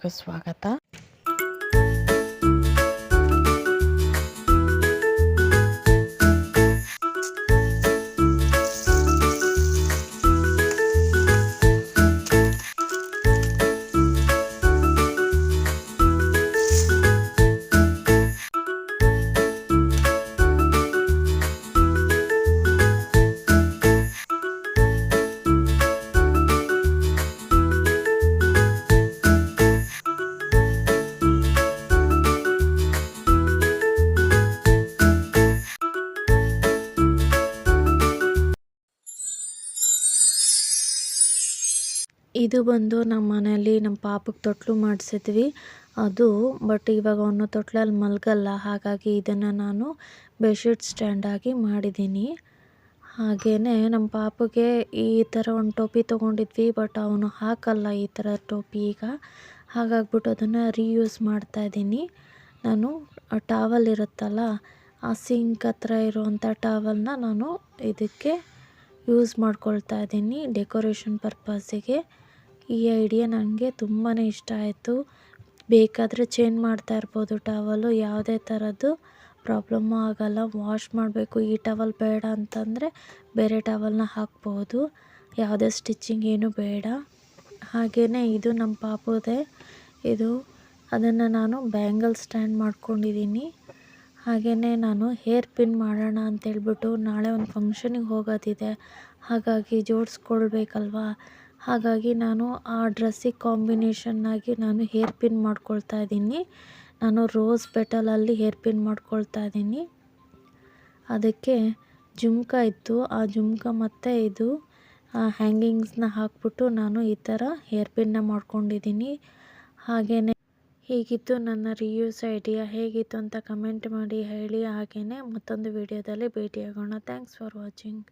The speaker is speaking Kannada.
ಎಲ್ಲರಿಗೂ ಸ್ವಾಗತ. ಇದು ಬಂದು ನಮ್ಮ ಮನೆಯಲ್ಲಿ ನಮ್ಮ ಪಾಪಗೆ ತೊಟ್ಲು ಮಾಡಿಸಿದ್ವಿ. ಅದು ಬಟ್ ಇವಾಗ ಅವನು ತೊಟ್ಲಲ್ಲಿ ಮಲಗಲ್ಲ, ಹಾಗಾಗಿ ಇದನ್ನು ನಾನು ಬೆಡ್ಶೀಟ್ ಸ್ಟ್ಯಾಂಡಾಗಿ ಮಾಡಿದ್ದೀನಿ. ಹಾಗೆಯೇ ನಮ್ಮ ಪಾಪಗೆ ಈ ಥರ ಒಂದು ಟೋಪಿ ತೊಗೊಂಡಿದ್ವಿ, ಬಟ್ ಅವನು ಹಾಕಲ್ಲ ಈ ಥರ ಟೋಪಿ ಈಗ. ಹಾಗಾಗ್ಬಿಟ್ಟು ಅದನ್ನು ರೀಯೂಸ್ ಮಾಡ್ತಾಯಿದ್ದೀನಿ. ನಾನು ಟಾವಲ್ ಇರುತ್ತಲ್ಲ, ಆ ಸಿಂಕ್ ಹತ್ರ ಇರುವಂಥ ಟಾವಲ್ನ ನಾನು ಇದಕ್ಕೆ ಯೂಸ್ ಮಾಡ್ಕೊಳ್ತಾ ಇದ್ದೀನಿ ಡೆಕೋರೇಷನ್ ಪರ್ಪಸ್ಸಿಗೆ. ಈ ಐಡಿಯಾ ನನಗೆ ತುಂಬಾ ಇಷ್ಟ ಆಯಿತು. ಬೇಕಾದರೆ ಚೇಂಜ್ ಮಾಡ್ತಾ ಇರ್ಬೋದು ಟವಲು, ಯಾವುದೇ ಥರದ್ದು ಪ್ರಾಬ್ಲಮ್ಮು ಆಗೋಲ್ಲ. ವಾಶ್ ಮಾಡಬೇಕು ಈ ಟವಲ್ ಬೇಡ ಅಂತಂದರೆ ಬೇರೆ ಟವಲ್ನ ಹಾಕ್ಬೋದು, ಯಾವುದೇ ಸ್ಟಿಚಿಂಗ್ ಏನೂ ಬೇಡ. ಹಾಗೆಯೇ ಇದು ನಮ್ಮ ಪಾಪುದೇ. ಅದನ್ನು ನಾನು ಬ್ಯಾಂಗಲ್ ಸ್ಟ್ಯಾಂಡ್ ಮಾಡ್ಕೊಂಡಿದ್ದೀನಿ. ಹಾಗೆಯೇ ನಾನು ಹೇರ್ ಪಿನ್ ಮಾಡೋಣ ಅಂತೇಳ್ಬಿಟ್ಟು ನಾಳೆ ಒಂದು ಫಂಕ್ಷನಿಗೆ ಹೋಗೋದಿದೆ, ಹಾಗಾಗಿ ಜೋಡಿಸ್ಕೊಳ್ಬೇಕಲ್ವ. ಹಾಗಾಗಿ ನಾನು ಆ ಡ್ರೆಸ್ಸಿಗೆ ಕಾಂಬಿನೇಷನ್ನಾಗಿ ನಾನು ಹೇರ್ ಪಿನ್ ಮಾಡ್ಕೊಳ್ತಾ ಇದ್ದೀನಿ. ನಾನು ರೋಸ್ ಪೆಟಲಲ್ಲಿ ಹೇರ್ ಪಿನ್ ಮಾಡ್ಕೊಳ್ತಾ ಇದ್ದೀನಿ. ಅದಕ್ಕೆ ಜುಮ್ಕ ಇತ್ತು, ಆ ಜುಮ್ಕ ಮತ್ತು ಇದು ಹ್ಯಾಂಗಿಂಗ್ಸ್ನ ಹಾಕ್ಬಿಟ್ಟು ನಾನು ಈ ಥರ ಹೇರ್ ಪಿನ್ನ ಮಾಡ್ಕೊಂಡಿದ್ದೀನಿ. ಹಾಗೆಯೇ ಹೀಗಿತ್ತು ನನ್ನ ರೀಯೂಸ್ ಐಡಿಯಾ. ಹೇಗಿತ್ತು ಅಂತ ಕಮೆಂಟ್ ಮಾಡಿ ಹೇಳಿ. ಹಾಗೆಯೇ ಮತ್ತೊಂದು ವಿಡಿಯೋದಲ್ಲಿ ಭೇಟಿಯಾಗೋಣ. Thanks for watching.